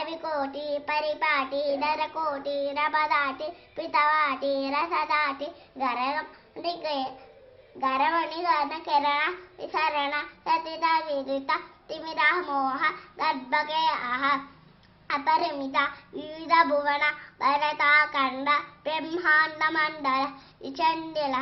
రవికోటి పరిపాటి నరకోటి రమదాటి పితవాటి రసదాటి గరమణి కిరణ విసరణ సతిత విదిత తిమిర మోహ గర్భగే అహ అపరిమిత వివిధ భువన భరతాఖండ బ్రహ్మాండ మండల విచండిల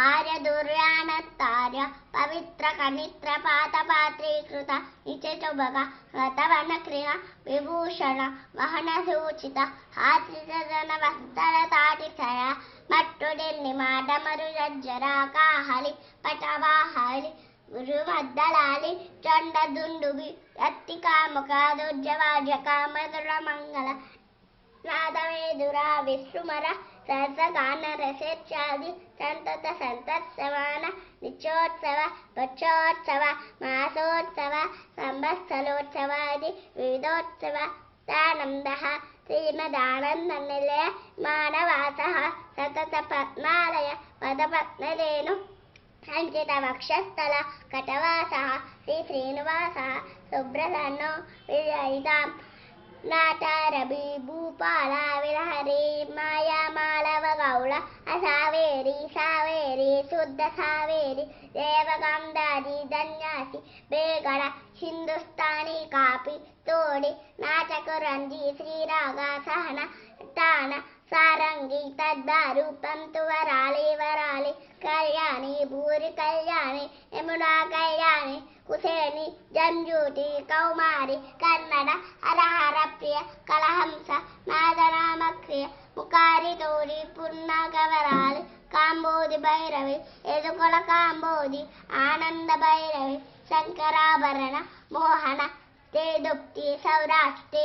ఆర్య దుర్యానతార్య పవిత్ర కనిత్ర పాతపాత్రీకృత నిచతుభగ రతవన క్రియ విభూషణ వహన సూచిత హాత్రిజన వస్తర తాటిచయ మట్టుడిని మాటమరు జజ్జరా కాహలి పటవాహలి గురుమద్దలాలి చండ దుండుబి అత్తి కాముక దుర్జవాజక మధుర మంగళ నాదవేదురా విశ్రుమర సరసగాన రసేచ్ఛాది సంతత సంతత్సమాన నిత్యోత్సవ పక్షోత్సవ మాసోత్సవ సంవత్సరోత్సవాది వివిధోత్సవ తానంద శ్రీమదానంద నిలయ మానవాస సతత పద్మాలయ పదపద్మలేను సంచిత వక్షస్థల కటవాస శ్రీ శ్రీనివాస సుబ్రహ్మణ్యో విజయితాం నాటారభి భూపాల విలహరి మాయామాళవ గౌళ అసావేరి సావేరి శుద్ధ సావేరి దేవగంధాది ధన్యాసి బేగడ హిందుస్థానీ కాపి తోడి నాటకురంజి శ్రీరాగ సహన తాన సారంగి తద్దారు పంతువరాలి వరాలి కళ్యాణి భూరి కళ్యాణి యమునా కళ్యాణి కుసేని జంజూటి కౌమారి కన్నడ హరహర ప్రియ కలహంస నాదనామక్రియ ముకారి తోడి పున్నగవరాలి కాంబోది భైరవి ఎదుకొల కాంబోది ఆనంద భైరవి శంకరాభరణ మోహన తేదుప్తి సౌరాష్ట్రి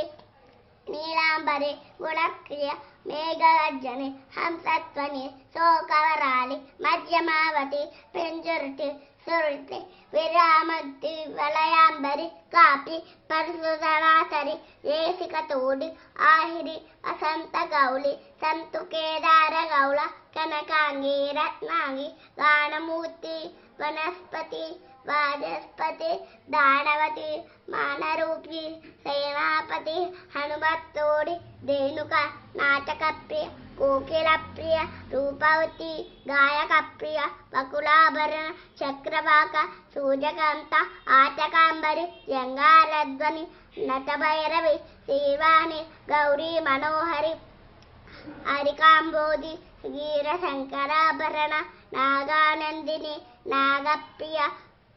నీలాంబరి గుణక్రియ మేఘగర్జని హంసత్వని శోకవరాలి మధ్యమావతి పెంజుర్టి సురుటి విరామతి వలయాంబరి కాపి పరశుధరాసరి దేశిక తోడి ఆహిరి వసంత గౌళి సంతు కేదార గౌళ కనకాంగి రత్నాంగి గానమూర్తి వనస్పతి వాజస్పతి దానవతి మానరూపి సేనాపతి హనుమత్తోడి ధేనుక నాటక ప్రియ కోకిల ప్రియ రూపవతి గాయక ప్రియ బకులాభరణ చక్రవాక సూర్యకాంత ఆటకాంబరి జంగారధ్వని నటభైరవి శ్రీవాణి గౌరీ మనోహరి హరికాంబోధి వీరశంకరాభరణ నాగానందిని నాగప్రియ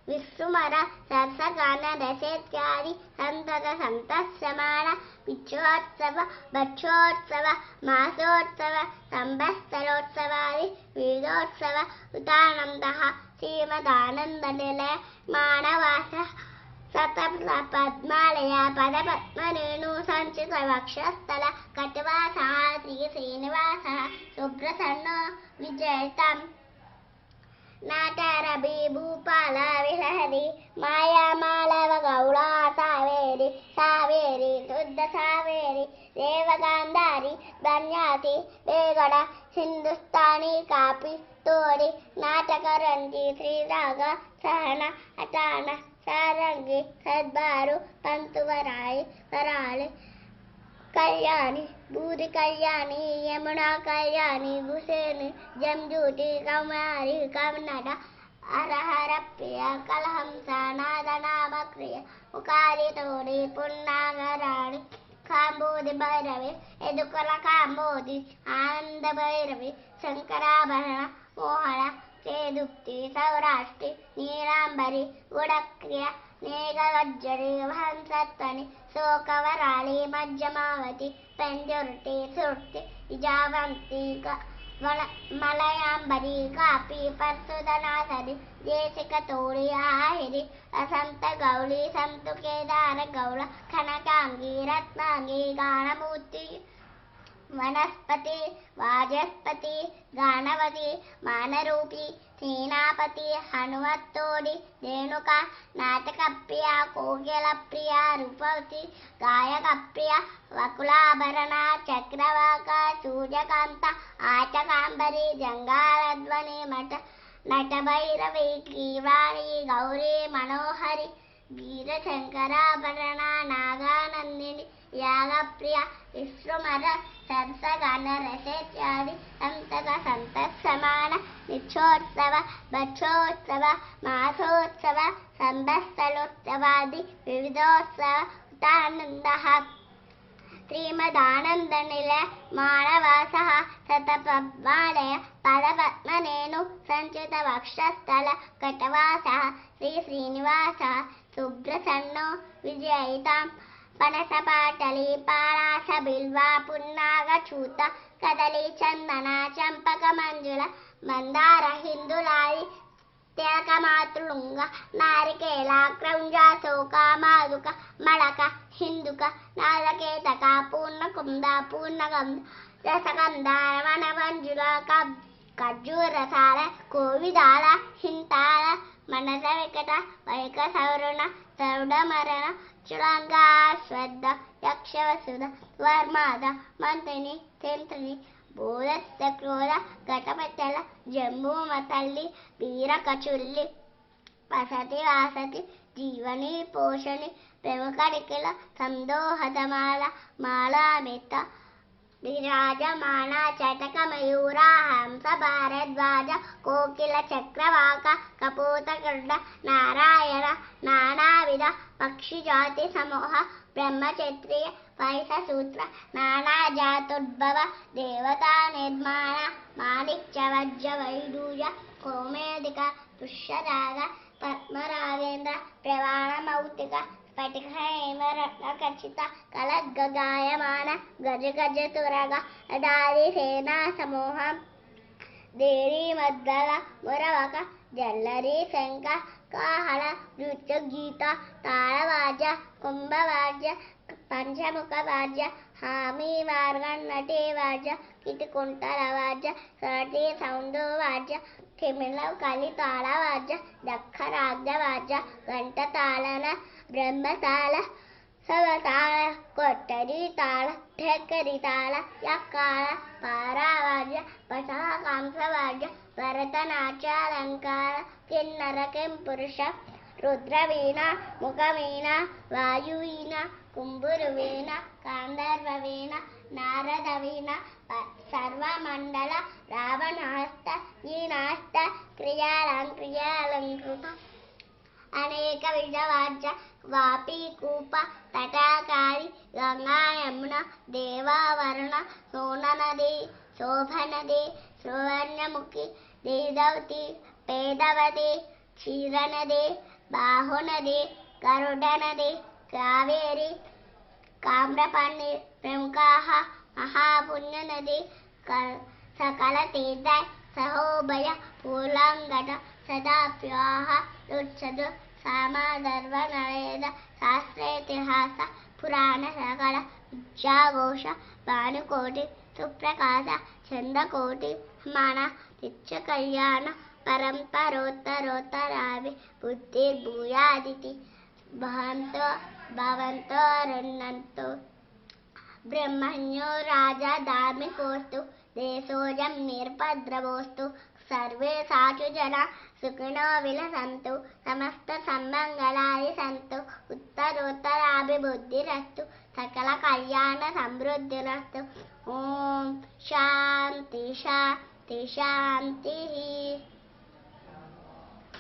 విశ్రుమర సరసగాన రసేత్యాది సంతత సంతత్సమాన పిచ్చోత్సవ భక్షోత్సవ మాసోత్సవ సంవత్సరోత్సవాది వివిధోత్సవ ఉతానంద శ్రీమదానంద నిలయ మానవాస సతత పద్మాలయ పదపద్మరేణు సంచిత వక్షస్థల కటవాస శ్రీ శ్రీనివాస సుబ్రహ్మణ్యో విజయితాం నాటారభి భూపాల విలహరి మాయామాళవ గౌళ సావేరి సావేరి శుద్ధ సావేరి దేవగాంధారి ధన్యాసి బేగడ హిందుస్థానీ కాపి తోడి నాటకరంజి శ్రీరాగ సహన అటాన సారంగి సద్బారు పంతువరాయి వరాలి కళ్యాణి భూరి కళ్యాణి యమునా కళ్యాణి భుసేని జంజూటి కౌమారి కన్నడ హరహర ప్రియ కలహంస నాదనామక్రియ ముకారి తోడి పున్నాగరాణి కాంబోది భైరవి ఎదుకల కాంబోది ఆనంద భైరవి శంకరాభరణ మోహన చేదుప్తి సౌరాష్ట్రి నీలాంబరి గుడక్రియ మేఘగర్జని హంసత్వని శోకవరాళి మధ్యమావతి పెంజుర్టి సుర్తి విజావంతి మలయాంబరి కాపి పరశుధనాసరి దేశిక తోడి ఆహిరి వసంత గౌళి సంతు కేదార గౌళ కనకాంగి రత్నాంగి గానమూర్తి వనస్పతి వాజస్పతి గానవతి మానరూపి సేనాపతి హనుమత్తోడి ధేనుక నాటక ప్రియ కోకిల ప్రియ రూపవతి గాయక ప్రియ వకులాభరణ చక్రవాక సూర్యకాంత ఆటకాంబరి జంగారధ్వని నటభైరవి శ్రీవాణి గౌరీ మనోహరి వీరశంకరాభరణ నాగానందిని యాగప్రియ విశ్రుమర సరసగణ రసేత్యాది సంతక సంతసమాన నిత్యోత్సవ భక్షోత్సవ మాసోత్సవ సంబస్థలోత్సవాది వివిధోత్సవ ఉతానంద శ్రీమదానందనిలయ మానవాస శతపద్మాలయ పదపద్మనేను సంచిత వక్షస్థల కటవాస శ్రీ శ్రీనివాస శుభ్రసన్నో విజయితాం పనసపాటలి పారాస బిల్వా పున్నాగచూత కదలి చందన చంపక మంజుల మందార హిందులాది త్యాగమాతృంగ నారికేళ క్రౌంజ శోక మాదుక మళక హిందుక నాదకేతక పూర్ణకుంద పూర్ణగంధ రసగంధ రమణ మంజుల ఖర్జూరసాల కోవిదాల హింతాల మనస వికట వైక సౌరణ సౌడ మరణ చుడంగా శ్రద్ధ యక్షవసుధ వర్మాద మంత్రిని తెంత్రిని బోధస్త క్రోధ ఘటపచ్చల జంబూమ తల్లి వీరకచుల్లి వసతి వాసతి జీవని పోషణి ప్రముఖడికిల సందోహదమాల మాలామిత విరాజమాన చటక మయూర హంస భారద్వాజ కోకిల చక్రవాక కపోతగరుడ నారాయణ నానావిధ పక్షిజాతి సమూహ బ్రహ్మక్షత్రియ వైసూత్ర నానాజాతుద్భవ దేవతా నిర్మాణ మాణిక్య వజ్ర వైడూర్య కోమేదిక పుష్యరాగ పద్మరాగేంద్ర ప్రవాణ మౌతిక స్ఫటిక హేమరత్న ఖచ్చిత కలద్గగాయమాన గజ గజ తురగ అదాది సేనా సమూహం దేరీ మద్దల మురవక జల్లరి శంఖ కాహళ నృత్య గీత తాళవాద్య కుంభవాద్య పంచముఖ వాద్య హామీ వార్గన్ నటి వాద్య కిటికుంటల వాద్య సరటి సౌండు వాద్య తిమిళ కలి తాళ వాద్య దక్కరాగ్య వాద్య గంట తాళన బ్రహ్మతాళ సవతాళ కొట్టరి తాళ ఠెక్కరి తాళ యక్కాళ పారావాద్య పసహ కాంసవాద్య భరతనాట్యాలంకార కిన్నర కింపురుష రుద్రవీణ ముఖవీణ వాయువీణ కుంభురువీణ గాంధర్వవీణ నారదవీణ సర్వమండల రావణాస్త ఈనాస్త క్రియాలంకృత అనేక విధవాద్య వాపీ కూప తటాకారి గంగా యమున దేవావరణ సోననది శోభనది సువర్ణముఖి దేదవతి పేదవతి క్షీరనది బాహునది గరుడనది కావేరి కామ్రపణి ప్రముఖాః మహాపుణ్యనది సకల తీర్థ సహోభయ పూలాంగట సదాప్యాః రుచ్చదు సామధర్వ నరేద శాస్త్రేతిహాస పురాణ సకల విద్యాఘోష భానుకోటి సుప్రకాశ చంద్రకోటి మన నిత్య కళ్యాణ పరంపరోత్తరోత్తరాభి బుద్ధిర్భూయాదితి భవంతో రుణంతో బ్రహ్మణ్యో రాజా ధార్మికోస్తు దేశోజం నిర్భద్రవోస్తు సర్వే సాచు జన సుఖినో విలసంతు సమస్త సన్మంగళాని సంతు ఉత్తరోత్తరాభివృద్ధిరస్తు సకల కళ్యాణ సమృద్ధిరస్తు ఓం శాంతి శాంతి శాంతి.